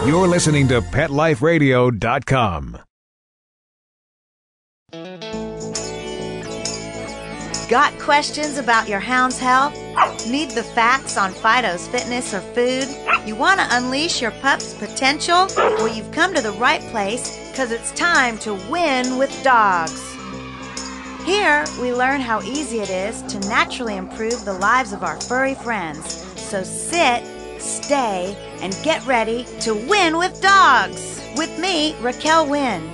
You're listening to PetLifeRadio.com. Got questions about your hound's health? Need the facts on Fido's fitness or food? You want to unleash your pup's potential? Well, you've come to the right place because it's time to win with dogs. Here, we learn how easy it is to naturally improve the lives of our furry friends. So sit, stay, and get ready to win with dogs. With me, Raquel Wynn.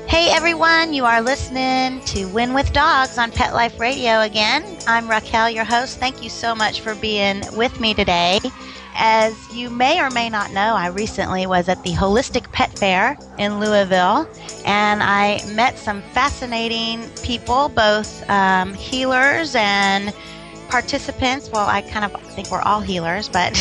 Hey everyone, you are listening to Win with Dogs on Pet Life Radio again. I'm Raquel, your host. Thank you so much for being with me today. As you may or may not know, I recently was at the Holistic Pet Fair in Louisville, and I met some fascinating people, both healers and participants. Well, I kind of think we're all healers, but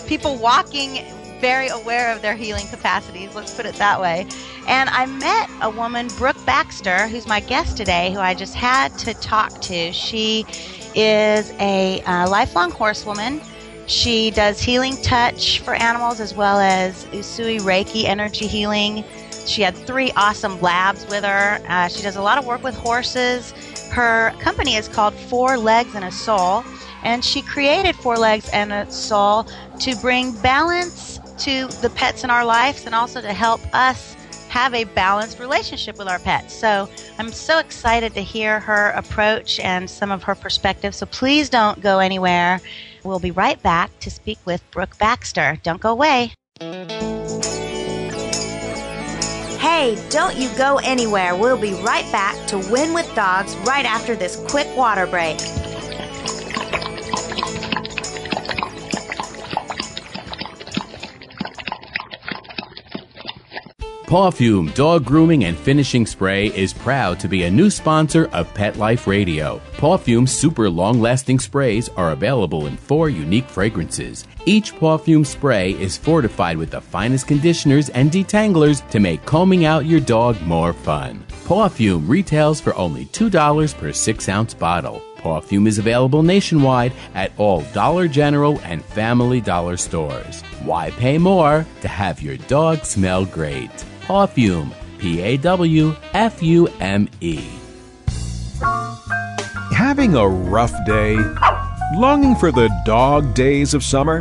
people walking very aware of their healing capacities, let's put it that way. And I met a woman, Brooke Baxter, who's my guest today, who I just had to talk to. She is a lifelong horsewoman. She does healing touch for animals as well as Usui Reiki energy healing. She had 3 awesome labs with her. She does a lot of work with horses. Her company is called 4 Legs and a Soul, and she created 4 Legs and a Soul to bring balance to the pets in our lives and also to help us have a balanced relationship with our pets. So I'm so excited to hear her approach and some of her perspectives. So please don't go anywhere. We'll be right back to speak with Brooke Baxter. Don't go away. Hey, don't you go anywhere. We'll be right back to Win with Dogs right after this quick water break. Pawfume Dog Grooming and Finishing Spray is proud to be a new sponsor of Pet Life Radio. Pawfume's super long-lasting sprays are available in 4 unique fragrances. Each Pawfume spray is fortified with the finest conditioners and detanglers to make combing out your dog more fun. Pawfume retails for only $2 per 6-ounce bottle. Pawfume is available nationwide at all Dollar General and Family Dollar stores. Why pay more to have your dog smell great? Pawfume, Pawfume. Having a rough day? Longing for the dog days of summer?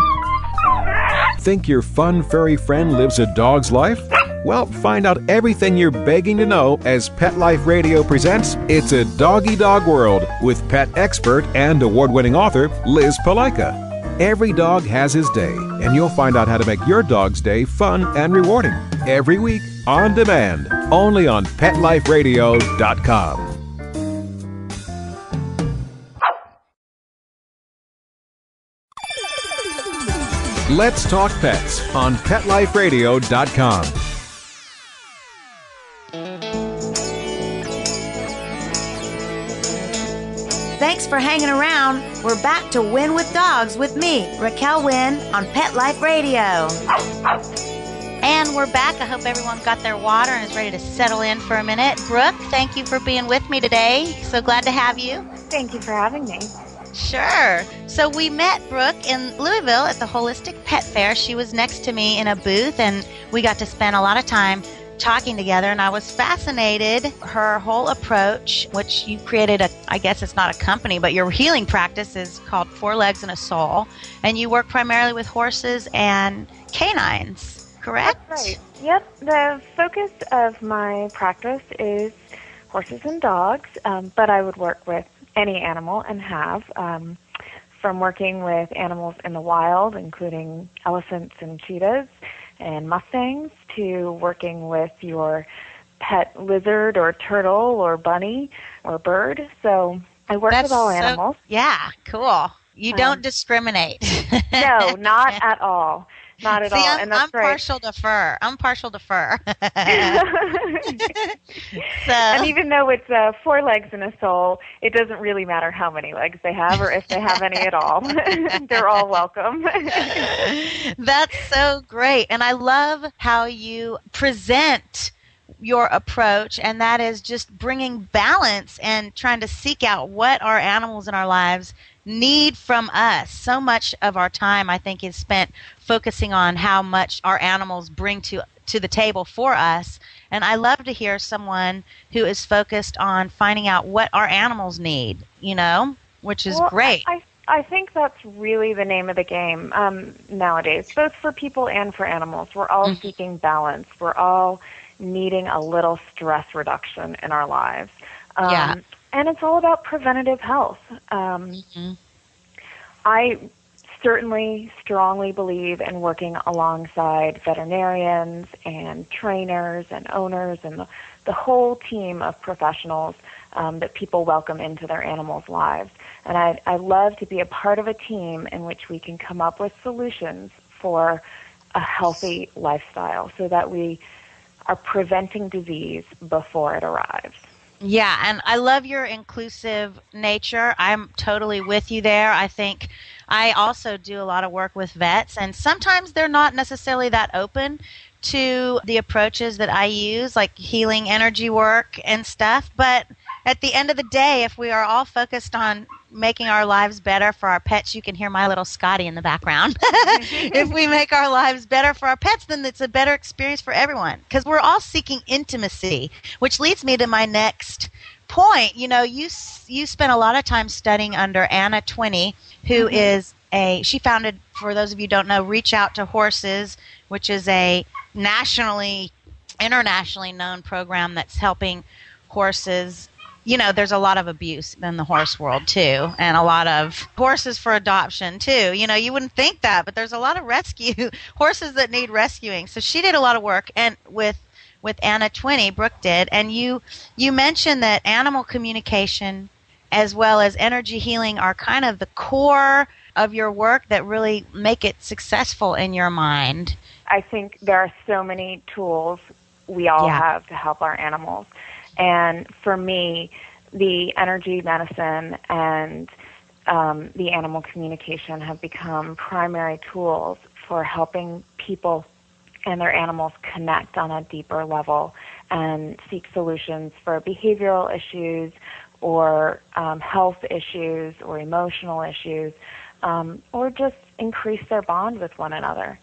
Think your fun furry friend lives a dog's life? Well, find out everything you're begging to know as Pet Life Radio presents It's a Doggy Dog World with pet expert and award-winning author Liz Palaika. Every dog has his day, and you'll find out how to make your dog's day fun and rewarding. Every week, on demand, only on PetLifeRadio.com. Let's Talk Pets on PetLifeRadio.com. Thanks for hanging around. We're back to Win with Dogs with me, Raquel Wynn, on Pet Life Radio. And we're back. I hope everyone got their water and is ready to settle in for a minute. Brooke, thank you for being with me today. So glad to have you. Thank you for having me. Sure. So we met Brooke in Louisville at the Holistic Pet Fair. She was next to me in a booth, and we got to spend a lot of time talking together, and I was fascinated. Her whole approach, which you created I guess it's not a company, but your healing practice is called 4 Legs and a Soul, and you work primarily with horses and canines, correct? That's right. Yep. The focus of my practice is horses and dogs, but I would work with any animal and have, from working with animals in the wild, including elephants and cheetahs and mustangs, to working with your pet lizard or turtle or bunny or bird. So I work with all animals. Yeah, cool. You don't discriminate. No, not at all. Not at all. And that's right. Partial to fur. I'm partial to fur. And even though it's 4 legs and a soul, it doesn't really matter how many legs they have or if they have any at all. They're all welcome. That's so great. And I love how you present your approach, and that is just bringing balance and trying to seek out what our animals in our lives need from us. So much of our time, I think, is spent focusing on how much our animals bring to the table for us. And I love to hear someone who is focused on finding out what our animals need, which is great. I think that's really the name of the game nowadays, both for people and for animals. We're all seeking balance. We're all needing a little stress reduction in our lives. And it's all about preventative health. I certainly strongly believe in working alongside veterinarians and trainers and owners and the whole team of professionals that people welcome into their animals' lives. And I love to be a part of a team in which we can come up with solutions for a healthy lifestyle so that we are preventing disease before it arrives. Yeah, and I love your inclusive nature. I'm totally with you there. I think I also do a lot of work with vets, and sometimes they're not necessarily that open to the approaches that I use, like healing energy work and stuff. But at the end of the day, if we are all focused on making our lives better for our pets, you can hear my little Scotty in the background. If we make our lives better for our pets, then it's a better experience for everyone, because we're all seeking intimacy, which leads me to my next point. You spent a lot of time studying under Anna Twinney, who is she founded, for those of you who don't know, Reach Out to Horses, which is a internationally known program that's helping horses. There's a lot of abuse in the horse world, too, and a lot of horses for adoption, too. You wouldn't think that, but there's a lot of horses that need rescuing. So she did a lot of work and with Anna Twinney, Brooke did, and you mentioned that animal communication as well as energy healing are kind of the core of your work that really make it successful in your mind. I think there are so many tools we all have to help our animals. And for me, the energy medicine and the animal communication have become primary tools for helping people and their animals connect on a deeper level and seek solutions for behavioral issues or health issues or emotional issues, or just increase their bond with one another.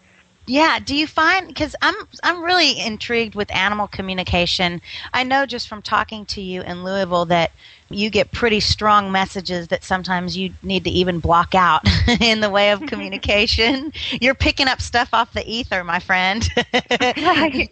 Yeah, do you find, because I'm really intrigued with animal communication. I know just from talking to you in Louisville that you get pretty strong messages that sometimes you need to even block out in the way of communication. You're picking up stuff off the ether, my friend. Right.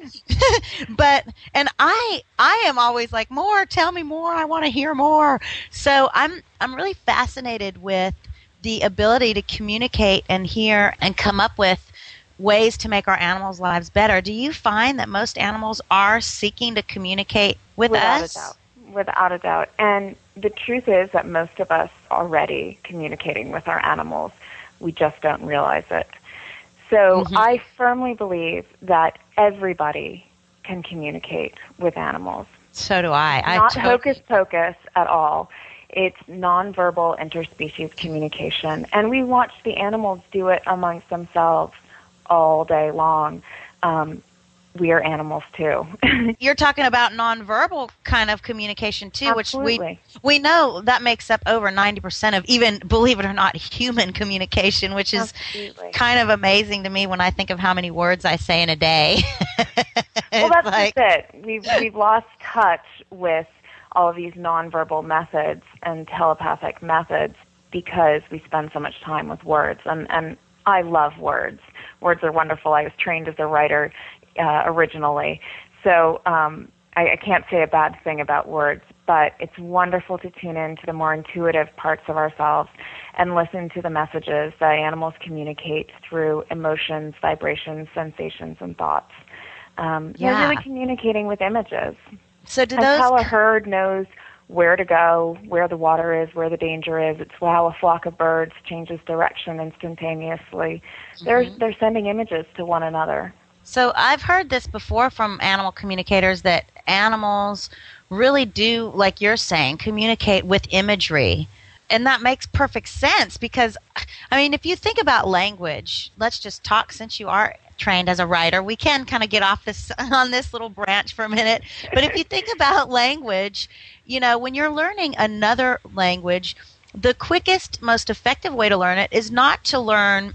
And I am always like, more, tell me more, I want to hear more. So I'm really fascinated with the ability to communicate and hear and come up with ways to make our animals' lives better. Do you find that most animals are seeking to communicate with us? Without a doubt. And the truth is that most of us are already communicating with our animals. We just don't realize it. So I firmly believe that everybody can communicate with animals. So do I. Not hocus pocus at all. It's nonverbal interspecies communication. And we watch the animals do it amongst themselves all day long. We are animals too. You're talking about nonverbal kind of communication too, Absolutely. Which we know that makes up over 90% of even, believe it or not, human communication, which is kind of amazing to me when I think of how many words I say in a day. Well, that's just it. We've lost touch with all of these nonverbal methods and telepathic methods because we spend so much time with words. And I love words. Words are wonderful. I was trained as a writer originally. So I can't say a bad thing about words, but it's wonderful to tune in to the more intuitive parts of ourselves and listen to the messages that animals communicate through emotions, vibrations, sensations, and thoughts. They're really communicating with images. So That's how a herd knows where to go, where the water is, where the danger is. It's how a flock of birds changes direction instantaneously. They're sending images to one another. So I've heard this before from animal communicators that animals really do, like you're saying, communicate with imagery. And that makes perfect sense because, I mean, if you think about language, let's just talk since you are trained as a writer. We can kind of get off on this little branch for a minute. But if you think about language, when you're learning another language, the quickest, most effective way to learn it is not to learn,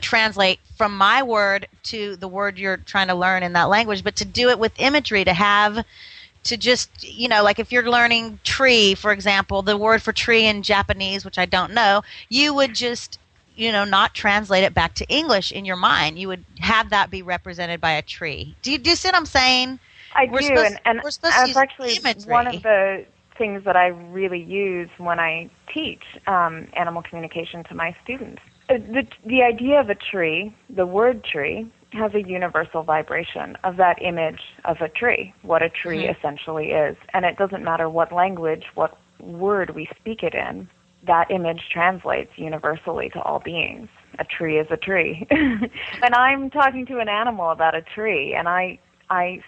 translate from my word to the word you're trying to learn in that language, but to do it with imagery, to just, like if you're learning tree, for example, the word for tree in Japanese, which I don't know, you would just, not translate it back to English in your mind. You would have that be represented by a tree. Do you see what I'm saying? I do, and we're supposed to use actually imagery. One of the things that I really use when I teach animal communication to my students. The idea of a tree, the word tree, has a universal vibration of that image of a tree, what a tree essentially is. And it doesn't matter what language, what word we speak it in, that image translates universally to all beings. A tree is a tree. And I'm talking to an animal about a tree, and I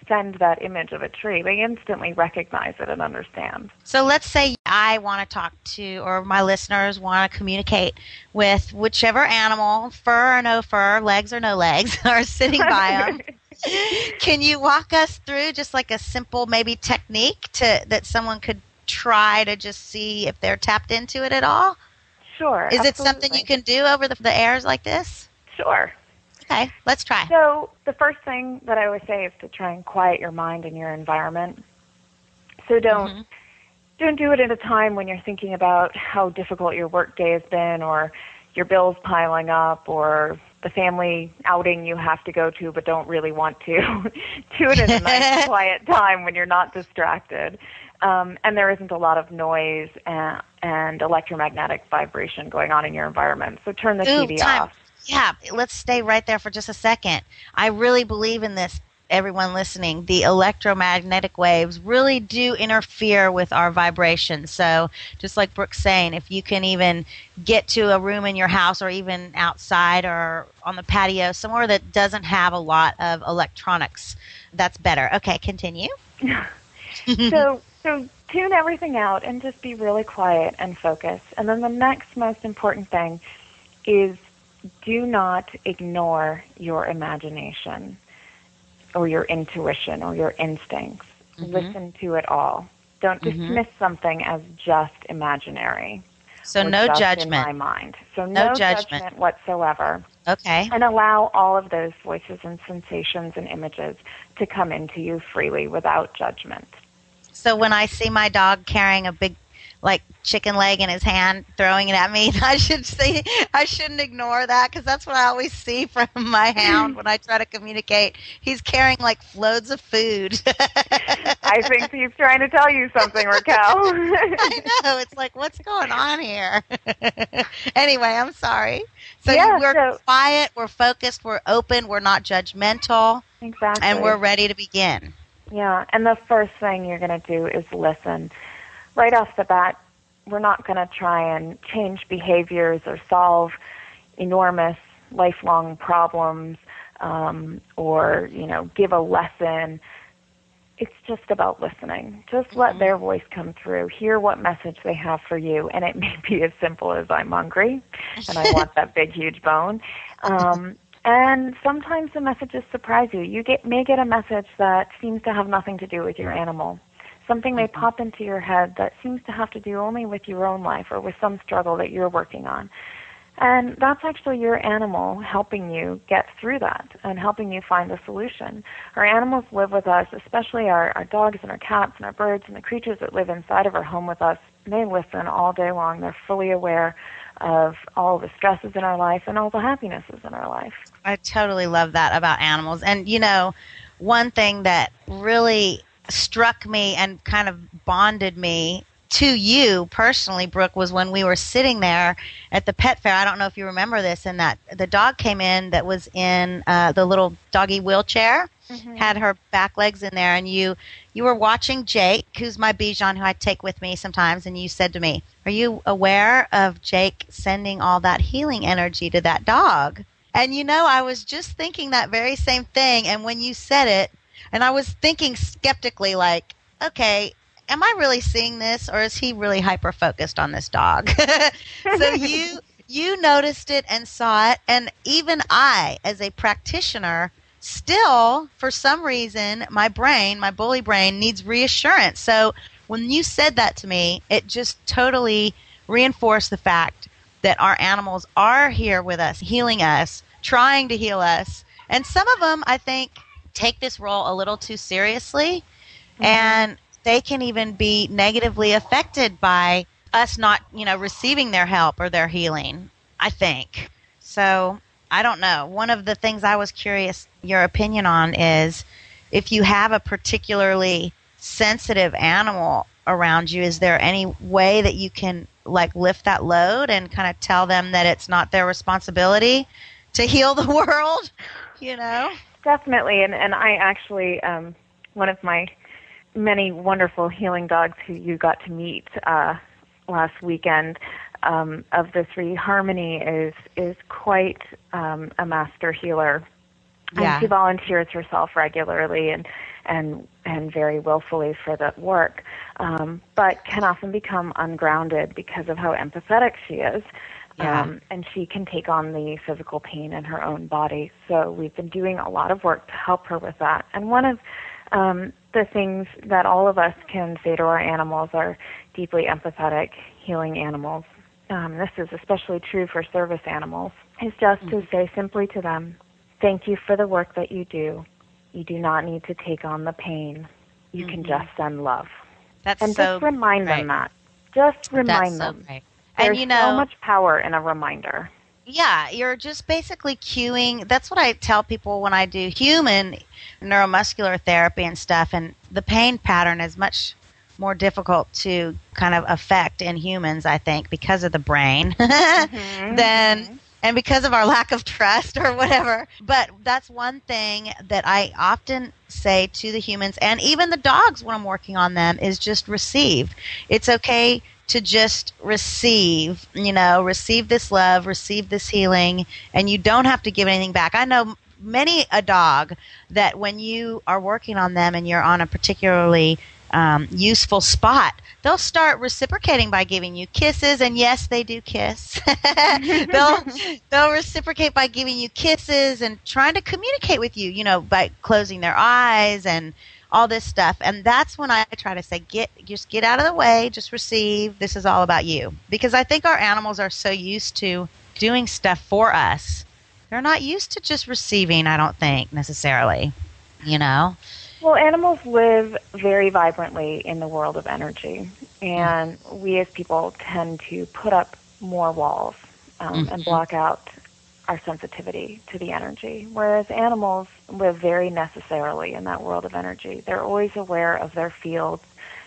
send that image of a tree. They instantly recognize it and understand. So let's say I want to talk to, or my listeners want to communicate with whichever animal, fur or no fur, legs or no legs, are sitting by them. Can you walk us through just like a simple maybe technique that someone could try to just see if they're tapped into it at all? Sure. Is absolutely. it something you can do over the airs like this? Sure. Okay, let's try. So the first thing that I always say is to try and quiet your mind and your environment. So don't do it at a time when you're thinking about how difficult your work day has been, or your bills piling up, or the family outing you have to go to but don't really want to. Do it in a nice, quiet time when you're not distracted. And there isn't a lot of noise and electromagnetic vibration going on in your environment. So turn the TV off. Yeah, let's stay right there for just a second. I really believe in this, everyone listening. The electromagnetic waves really do interfere with our vibrations. So just like Brooke's saying, if you can even get to a room in your house or even outside or on the patio, somewhere that doesn't have a lot of electronics, that's better. Okay, continue. So tune everything out and just be really quiet and focus. And then the next most important thing is do not ignore your imagination or your intuition or your instincts. Listen to it all. Don't dismiss something as just imaginary. So no just judgment. In my mind. So no judgment whatsoever. Okay. And allow all of those voices and sensations and images to come into you freely without judgment. So when I see my dog carrying a big, chicken leg in his hand, throwing it at me, I shouldn't ignore that, because that's what I always see from my hound when I try to communicate. He's carrying loads of food. I think he's trying to tell you something, Raquel. I know. It's like, what's going on here? Anyway, I'm sorry. So we're quiet, we're focused, we're open, we're not judgmental. Exactly. And we're ready to begin. Yeah, and the first thing you're going to do is listen. Right off the bat, we're not going to try and change behaviors or solve enormous lifelong problems or, give a lesson. It's just about listening. Just let their voice come through. Hear what message they have for you. And it may be as simple as, I'm hungry and I want that big, huge bone. And sometimes the messages surprise you. You may get a message that seems to have nothing to do with your animal. Something may pop into your head that seems to have to do only with your own life or with some struggle that you're working on. And that's actually your animal helping you get through that and helping you find a solution. Our animals live with us, especially our dogs and our cats and our birds and the creatures that live inside of our home with us. They listen all day long. They're fully aware of all the stresses in our life and all the happinesses in our life. I totally love that about animals. And, one thing that really struck me and kind of bonded me to you personally, Brooke, was when we were sitting there at the pet fair. I don't know if you remember this, and that the dog came in that was in the little doggy wheelchair, had her back legs in there, and you were watching Jake, who's my Bichon, who I take with me sometimes, and you said to me, are you aware of Jake sending all that healing energy to that dog? And I was just thinking that very same thing, and when you said it, and I was thinking skeptically, okay, am I really seeing this, or is he really hyper-focused on this dog? So you noticed it and saw it, and even I, as a practitioner, still, for some reason, my bully brain, needs reassurance. So when you said that to me, it just totally reinforce the fact that our animals are here with us, healing us, trying to heal us. And some of them, I think, take this role a little too seriously, and they can even be negatively affected by us not, receiving their help or their healing, I think. So, I don't know. One of the things I was curious your opinion on is if you have a particularly sensitive animal around you, is there any way that you can lift that load and kind of tell them that it's not their responsibility to heal the world, Definitely. And I actually, one of my many wonderful healing dogs who you got to meet last weekend, of the three, Harmony is quite a master healer. Yeah. And she volunteers herself regularly and very willfully for that work, but can often become ungrounded because of how empathetic she is. Yeah. And she can take on the physical pain in her own body. So we've been doing a lot of work to help her with that. And one of the things that all of us can say to our animals, are deeply empathetic, healing animals, this is especially true for service animals, is just to say simply to them, thank you for the work that you do. You do not need to take on the pain. You can just send love. That's and so just remind right. them that. Just remind That's them. so right. There's And so much power in a reminder. Yeah, you're just basically cueing. That's what I tell people when I do human neuromuscular therapy and stuff. And the pain pattern is much more difficult to kind of affect in humans, I think, because of the brain and because of our lack of trust or whatever. But that's one thing that I often say to the humans and even the dogs when I'm working on them is just receive. It's okay to just receive, receive this love, receive this healing, and you don't have to give anything back. I know many a dog that when you are working on them and you're on a particularly useful spot, they'll start reciprocating by giving you kisses, and yes, they do kiss. they'll reciprocate by giving you kisses and trying to communicate with you, by closing their eyes and all this stuff. And that's when I try to say, just get out of the way, just receive. This is all about you. Because I think our animals are so used to doing stuff for us. They're not used to just receiving, I don't think, necessarily, Well, animals live very vibrantly in the world of energy. And we as people tend to put up more walls and block out our sensitivity to the energy, whereas animals live very necessarily in that world of energy. They're always aware of their fields.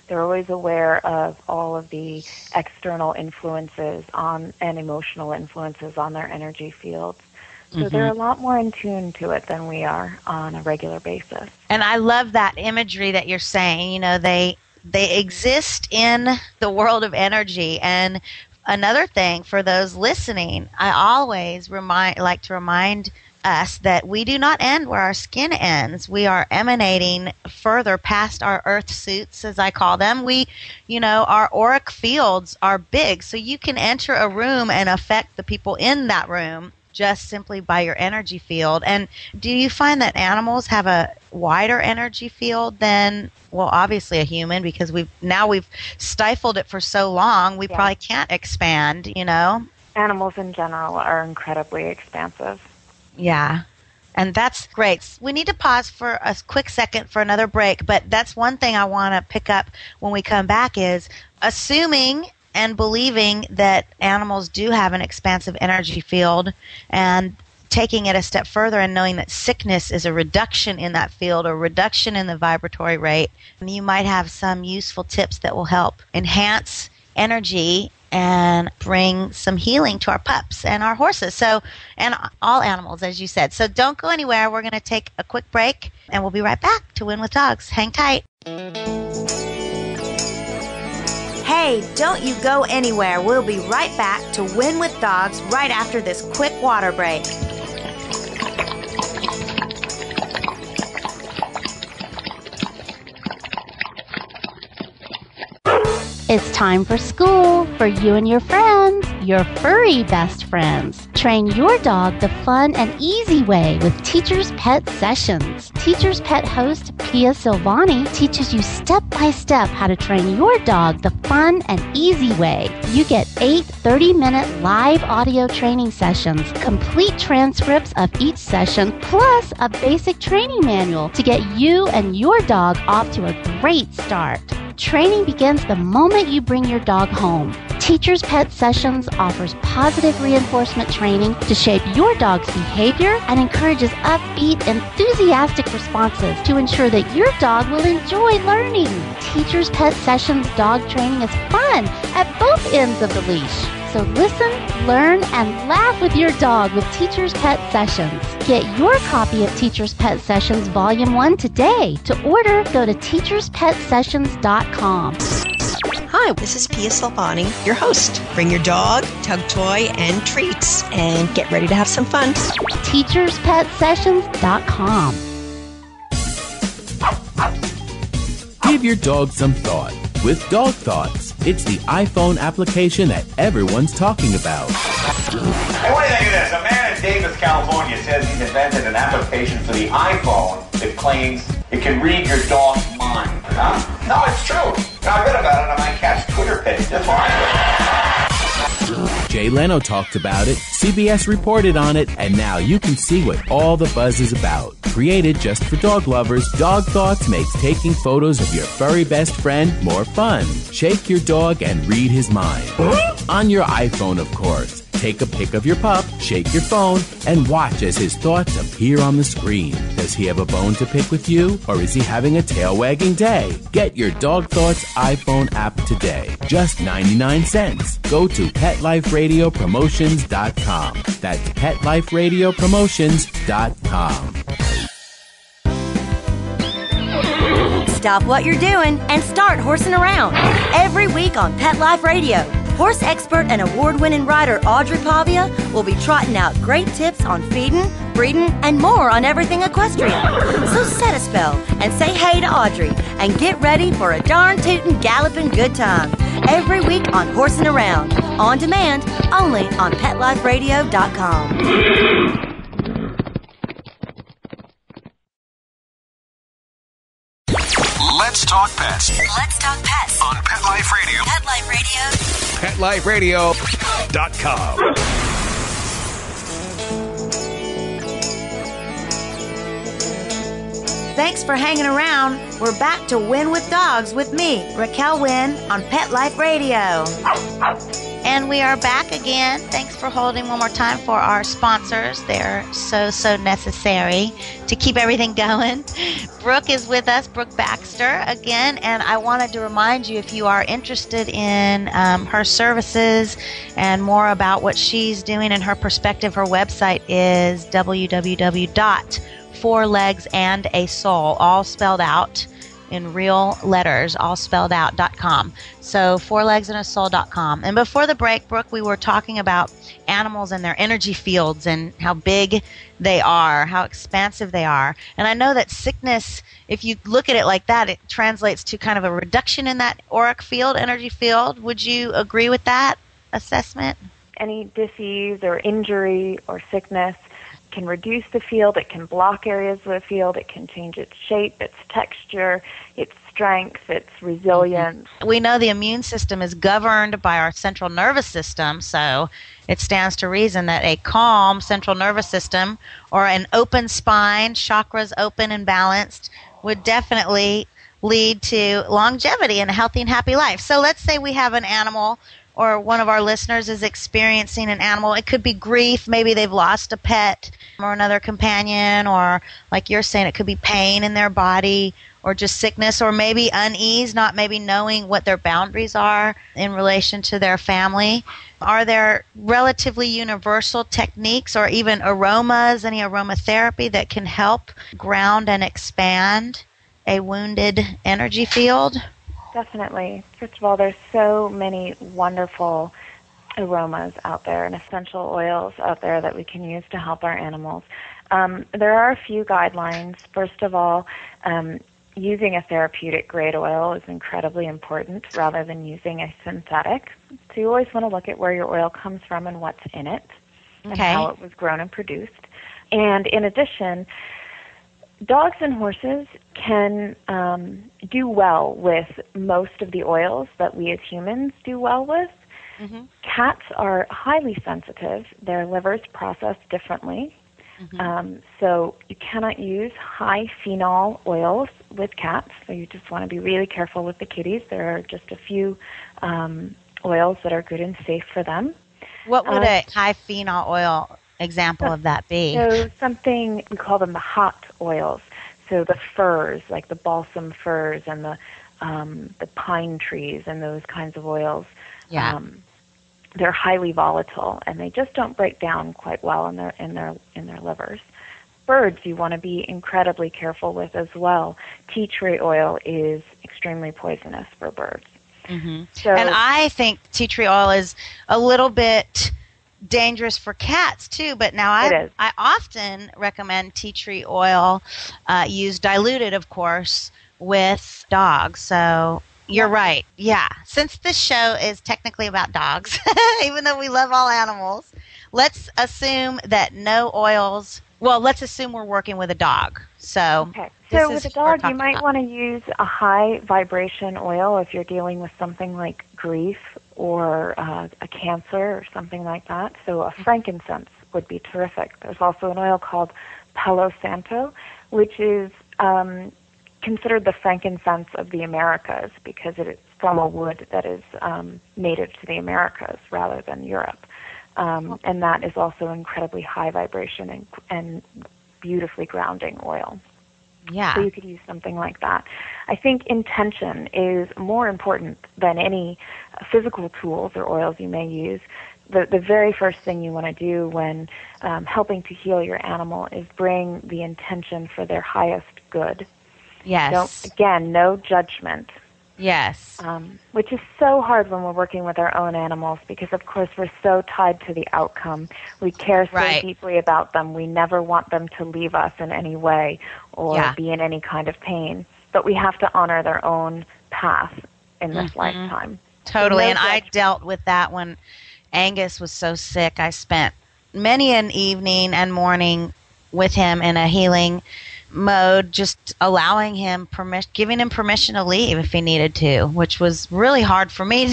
They're always aware of all of the external influences and emotional influences on their energy fields. So they're a lot more in tune to it than we are on a regular basis. And I love that imagery that you're saying. They exist in the world of energy. And another thing for those listening, I always like to remind us that we do not end where our skin ends. We are emanating further past our earth suits, as I call them. Our auric fields are big, so you can enter a room and affect the people in that room just simply by your energy field. And do you find that animals have a wider energy field than, well, obviously a human, because we've stifled it for so long, we probably can't expand, Animals in general are incredibly expansive. Yeah. And that's great. We need to pause for a quick second for another break, but that's one thing I want to pick up when we come back is assuming and believing that animals do have an expansive energy field and taking it a step further and knowing that sickness is a reduction in that field or reduction in the vibratory rate. And you might have some useful tips that will help enhance energy and bring some healing to our pups and our horses. So, and all animals, as you said. So don't go anywhere. We're going to take a quick break and we'll be right back to Win with Dogs. Hang tight. Hey, don't you go anywhere. We'll be right back to Win with Dogs right after this quick water break. It's time for school for you and your friends, your furry best friends. Train your dog the fun and easy way with Teacher's Pet Sessions. Teacher's Pet host Pia Silvani teaches you step-by-step how to train your dog the fun and easy way. You get 8 30-minute live audio training sessions, complete transcripts of each session, plus a basic training manual to get you and your dog off to a great start. Training begins the moment you bring your dog home. Teacher's Pet Sessions offers positive reinforcement training to shape your dog's behavior and encourages upbeat, enthusiastic responses to ensure that your dog will enjoy learning. Teacher's Pet Sessions dog training is fun at both ends of the leash. So listen, learn, and laugh with your dog with Teacher's Pet Sessions. Get your copy of Teacher's Pet Sessions Volume 1 today. To order, go to teacherspetsessions.com. Hi, this is Pia Silvani, your host. Bring your dog, tug toy, and treats, and get ready to have some fun. teacherspetsessions.com. Give your dog some thought with Dog Thoughts. It's the iPhone application that everyone's talking about. Hey, what do you think of this? A man in Davis, California says he's invented an application for the iPhone that claims it can read your dog's mind. Huh? No, it's true. I read about it on my cat's Twitter page. That's why. Jay Leno talked about it, CBS reported on it, and now you can see what all the buzz is about. Created just for dog lovers, Dog Thoughts makes taking photos of your furry best friend more fun. Shake your dog and read his mind. On your iPhone, of course. Take a pic of your pup, shake your phone, and watch as his thoughts appear on the screen. Does he have a bone to pick with you, or is he having a tail-wagging day? Get your Dog Thoughts iPhone app today. Just 99 cents. Go to PetLifeRadioPromotions.com. That's PetLifeRadioPromotions.com. Stop what you're doing and start horsing around. Every week on Pet Life Radio, horse expert and award-winning rider Audrey Pavia will be trotting out great tips on feeding, breeding, and more on everything equestrian. So set a spell and say hey to Audrey and get ready for a darn tootin' galloping good time. Every week on Horsing Around, on demand, only on PetLifeRadio.com. Let's talk pets. Let's talk pets On Pet Life Radio. Pet Life Radio. PetLifeRadio.com. Thanks for hanging around. We're back to Wynn with Dogs with me, Raquel Wynn, on Pet Life Radio. And we are back again. Thanks for holding one more time for our sponsors. They're so necessary to keep everything going. Brooke is with us, Brooke Baxter, again. And I wanted to remind you, if you are interested in her services and more about what she's doing and her perspective, her website is www.4legsandasoul, all spelled out in real letters, all spelled out.com. So 4legsandasoul.com. And before the break, Brooke, we were talking about animals and their energy fields and how big they are, how expansive they are. And I know that sickness, if you look at it like that, it translates to kind of a reduction in that auric field, energy field. Would you agree with that assessment? Any disease or injury or sickness can reduce the field, it can block areas of the field, it can change its shape, its texture, its strength, its resilience. We know the immune system is governed by our central nervous system, so it stands to reason that a calm central nervous system or an open spine, chakras open and balanced, would definitely lead to longevity and a healthy and happy life. So let's say we have an animal, or one of our listeners is experiencing an animal. It could be grief. Maybe they've lost a pet or another companion, or like you're saying, it could be pain in their body or just sickness, or maybe unease, not maybe knowing what their boundaries are in relation to their family. Are there relatively universal techniques or even aromas, any aromatherapy that can help ground and expand a wounded energy field? Definitely. First of all, there's so many wonderful aromas out there and essential oils out there that we can use to help our animals. There are a few guidelines. First of all, using a therapeutic grade oil is incredibly important rather than using a synthetic. So you always want to look at where your oil comes from and what's in it. and how it was grown and produced. And in addition, dogs and horses can do well with most of the oils that we as humans do well with. Mm-hmm. Cats are highly sensitive. Their livers process differently. Mm-hmm. So you cannot use high phenol oils with cats. So you just want to be really careful with the kitties. There are just a few oils that are good and safe for them. What would a high phenol oil example of that be? So something, we call them the hot oils. So the firs, like the balsam firs and the pine trees and those kinds of oils. Yeah. They're highly volatile, and they just don't break down quite well in their livers. Birds, you want to be incredibly careful with as well. Tea tree oil is extremely poisonous for birds. Mm-hmm. And I think tea tree oil is a little bit dangerous for cats too. But now I often recommend tea tree oil used diluted, of course, with dogs. So. You're right. Yeah. Since this show is technically about dogs, even though we love all animals, let's assume that no oils. Well, let's assume we're working with a dog. So, with a dog, you might want to use a high vibration oil if you're dealing with something like grief or a cancer or something like that. So a frankincense would be terrific. There's also an oil called Palo Santo, which is considered the frankincense of the Americas because it is from a wood that is native to the Americas rather than Europe. And that is also incredibly high vibration and beautifully grounding oil. Yeah. So you could use something like that. I think intention is more important than any physical tools or oils you may use. The very first thing you want to do when helping to heal your animal is bring the intention for their highest good. Yes. Again, no judgment. Yes. Which is so hard when we're working with our own animals because, of course, we're so tied to the outcome. We care so deeply about them. We never want them to leave us in any way or be in any kind of pain. But we have to honor their own path in this lifetime. Totally. And I dealt with that when Angus was so sick. I spent many an evening and morning with him in a healing mode, just allowing him giving him permission to leave if he needed to, which was really hard for me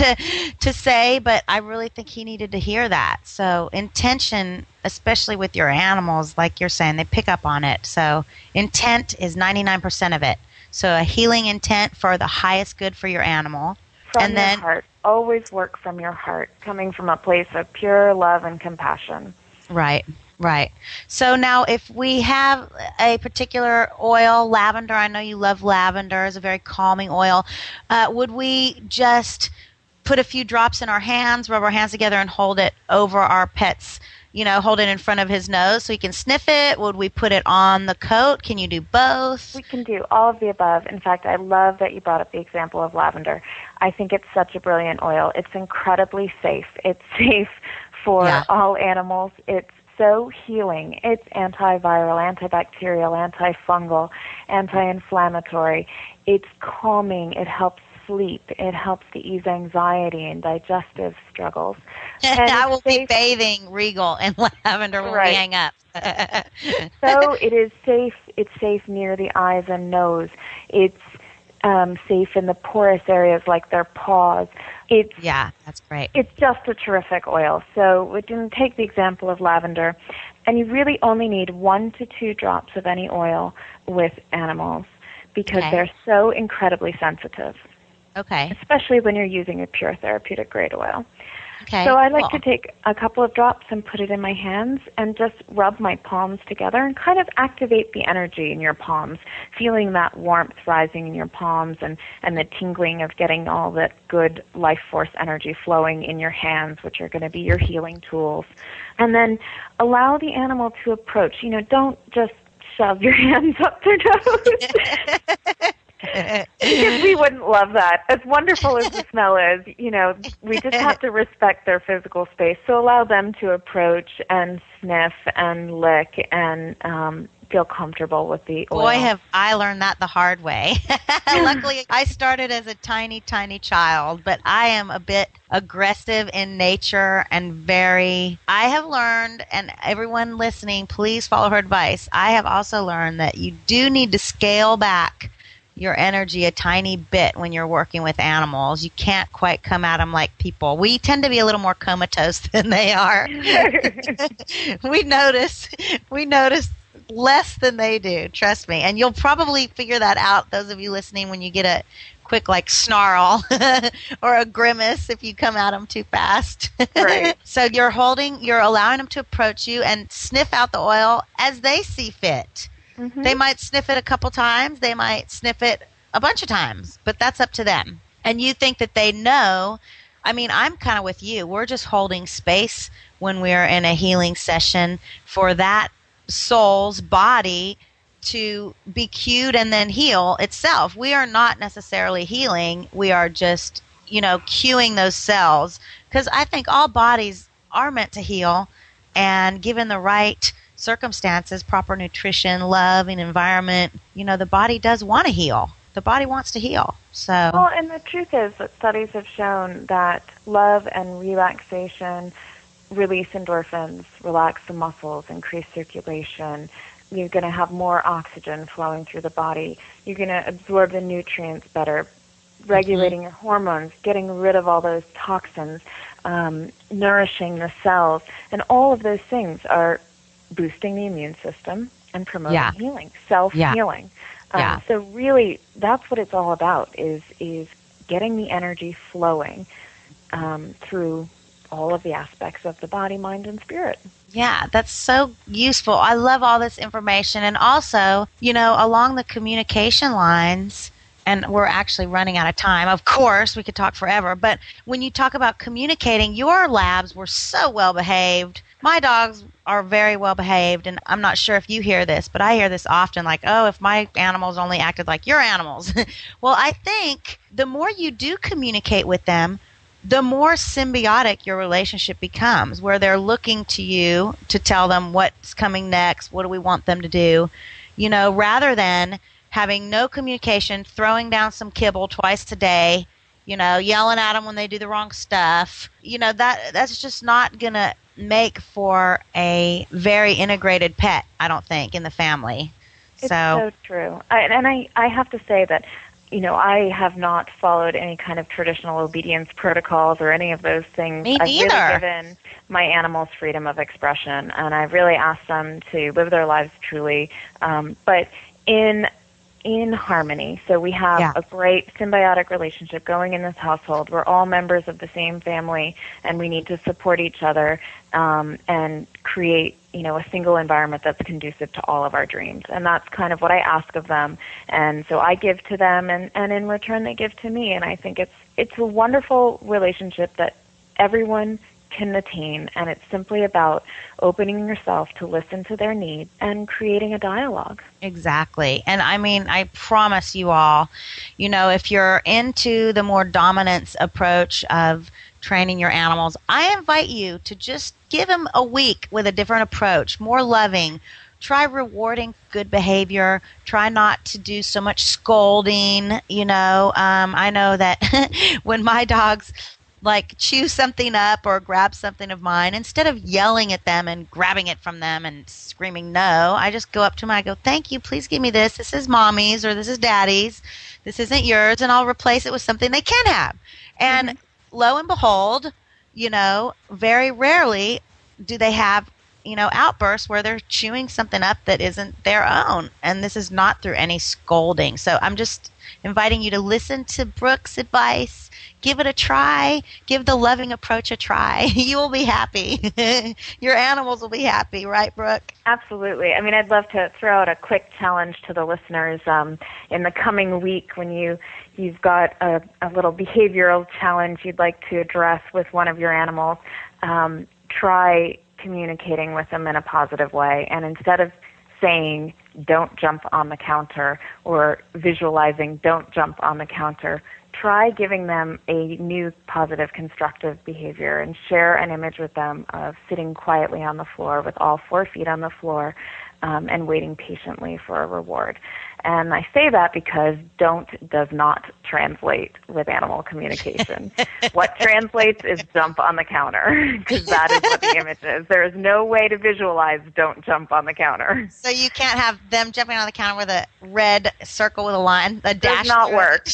to say, but I really think he needed to hear that. So intention, especially with your animals, like you're saying, they pick up on it. So intent is 99% of it. So a healing intent for the highest good for your animal. From your heart. Always work from your heart, coming from a place of pure love and compassion. Right. Right. So now if we have a particular oil, lavender, I know you love lavender, it's a very calming oil, would we just put a few drops in our hands, rub our hands together and hold it over our pet's, hold it in front of his nose so he can sniff it? Would we put it on the coat? Can you do both? We can do all of the above. In fact, I love that you brought up the example of lavender. I think it's such a brilliant oil. It's incredibly safe. It's safe for all animals. It's so healing. It's antiviral, antibacterial, antifungal, anti-inflammatory. It's calming. It helps sleep. It helps to ease anxiety and digestive struggles. And I will be bathing Regal in lavender when we hang up. So it is safe. It's safe near the eyes and nose. It's safe in the porous areas like their paws. That's great. It's just a terrific oil. So we didn't take the example of lavender, and you really only need 1 to 2 drops of any oil with animals because they're so incredibly sensitive. Okay. Especially when you're using a pure therapeutic grade oil. Okay. So I like to take a couple of drops and put it in my hands and just rub my palms together and kind of activate the energy in your palms, feeling that warmth rising in your palms and the tingling of getting all that good life force energy flowing in your hands, which are going to be your healing tools. And then allow the animal to approach. Don't just shove your hands up their nose. Because we wouldn't love that. As wonderful as the smell is, we just have to respect their physical space. So allow them to approach and sniff and lick and feel comfortable with the oil. Boy, have I learned that the hard way. Luckily, I started as a tiny, tiny child, but I am a bit aggressive in nature and I have learned, and everyone listening, please follow her advice. I have also learned that you do need to scale back your energy a tiny bit when you're working with animals. You can't quite come at them like people. We tend to be a little more comatose than they are. We notice less than they do, trust me. And you'll probably figure that out, those of you listening, when you get a quick snarl or a grimace if you come at them too fast. Right. So you're allowing them to approach you and sniff out the oil as they see fit. Mm-hmm. They might sniff it a couple times. They might sniff it a bunch of times, but that's up to them. And you think that they know. I mean, I'm kind of with you. We're just holding space when we're in a healing session for that soul's body to be cued and then heal itself. We are not necessarily healing. We are just, cueing those cells, because I think all bodies are meant to heal, and given the right circumstances, proper nutrition, love, and environment, the body does want to heal. The body wants to heal. Well, and the truth is that studies have shown that love and relaxation release endorphins, relax the muscles, increase circulation. You're going to have more oxygen flowing through the body. You're going to absorb the nutrients better, regulating your hormones, getting rid of all those toxins, nourishing the cells. And all of those things are boosting the immune system and promoting healing, self-healing. So really, that's what it's all about, is getting the energy flowing through all of the aspects of the body, mind, and spirit. Yeah, that's so useful. I love all this information. And also, along the communication lines, and we're actually running out of time. Of course, we could talk forever. But when you talk about communicating, your labs were so well behaved. My dogs are very well behaved, and I'm not sure if you hear this, but I hear this often, if my animals only acted like your animals. Well, I think the more you do communicate with them, the more symbiotic your relationship becomes, where they're looking to you to tell them what's coming next, what do we want them to do, rather than having no communication, throwing down some kibble twice a day, yelling at them when they do the wrong stuff. That's just not going to make for a very integrated pet, I don't think, in the family. It's so true. I have to say that, I have not followed any kind of traditional obedience protocols or any of those things. Me neither. I've really given my animals freedom of expression, and I've really asked them to live their lives truly, but in harmony. So we have a great symbiotic relationship going in this household. We're all members of the same family, and we need to support each other and create, a single environment that's conducive to all of our dreams. And that's kind of what I ask of them. And so I give to them, and in return they give to me. And I think it's a wonderful relationship that everyone can attain, and it's simply about opening yourself to listen to their needs and creating a dialogue. Exactly. And I promise you all, if you're into the more dominance approach of training your animals, I invite you to just give them a week with a different approach, more loving. Try rewarding good behavior. Try not to do so much scolding. I know that when my dogs chew something up or grab something of mine, instead of yelling at them and grabbing it from them and screaming no, I just go up to them and I go, thank you, please give me this. This is mommy's, or this is daddy's. This isn't yours, and I'll replace it with something they can have. And lo and behold, very rarely do they have, outbursts where they're chewing something up that isn't their own. And this is not through any scolding. So I'm just inviting you to listen to Brooke's advice. Give it a try. Give the loving approach a try. You will be happy. Your animals will be happy, right, Brooke? Absolutely. I'd love to throw out a quick challenge to the listeners in the coming week when you've got a little behavioral challenge you'd like to address with one of your animals. Try communicating with them in a positive way, and instead of saying, don't jump on the counter, or visualizing, don't jump on the counter, try giving them a new positive constructive behavior, and share an image with them of sitting quietly on the floor with all 4 feet on the floor, and waiting patiently for a reward. And I say that because don't does not translate with animal communication. What translates is jump on the counter, because that is what the image is. There is no way to visualize don't jump on the counter. So you can't have them jumping on the counter with a red circle with a line, a dash. Does not work.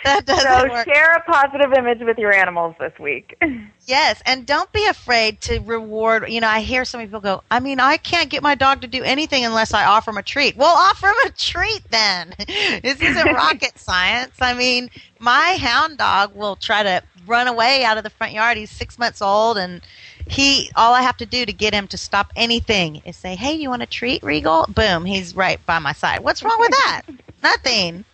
That doesn't work. Share a positive image with your animals this week. Yes, and don't be afraid to reward. I hear some people go, I can't get my dog to do anything unless I offer him a treat. Well, offer him a treat then. This isn't rocket science. My hound dog will try to run away out of the front yard. He's 6 months old, and all I have to do to get him to stop anything is say, hey, you want a treat, Regal? Boom, he's right by my side. What's wrong with that? Nothing.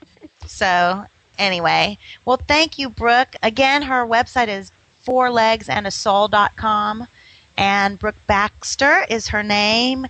So anyway, well, thank you, Brooke. Again, her website is fourlegsandassoul.com, and Brooke Baxter is her name.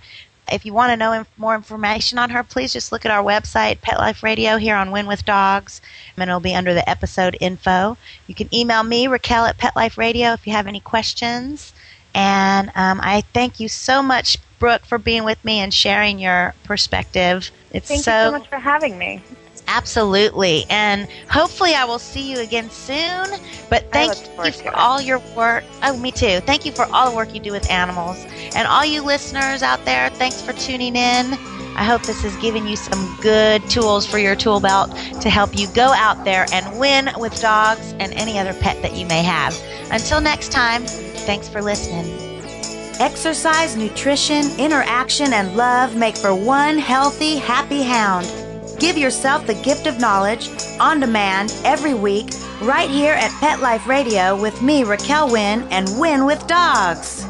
If you want to know more information on her, please just look at our website, Pet Life Radio, here on Wynn with Dogs, and it'll be under the episode info. You can email me, Raquel, at Pet Life Radio, if you have any questions. And I thank you so much, Brooke, for being with me and sharing your perspective. Thank you so much for having me. Absolutely. And hopefully I will see you again soon. But thank you for all your work. Oh, me too. Thank you for all the work you do with animals. And all you listeners out there, thanks for tuning in. I hope this has given you some good tools for your tool belt to help you go out there and win with dogs and any other pet that you may have. Until next time, thanks for listening. Exercise, nutrition, interaction, and love make for one healthy, happy hound. Give yourself the gift of knowledge on demand every week right here at Pet Life Radio with me, Raquel Wynn, and Wynn with Dogs.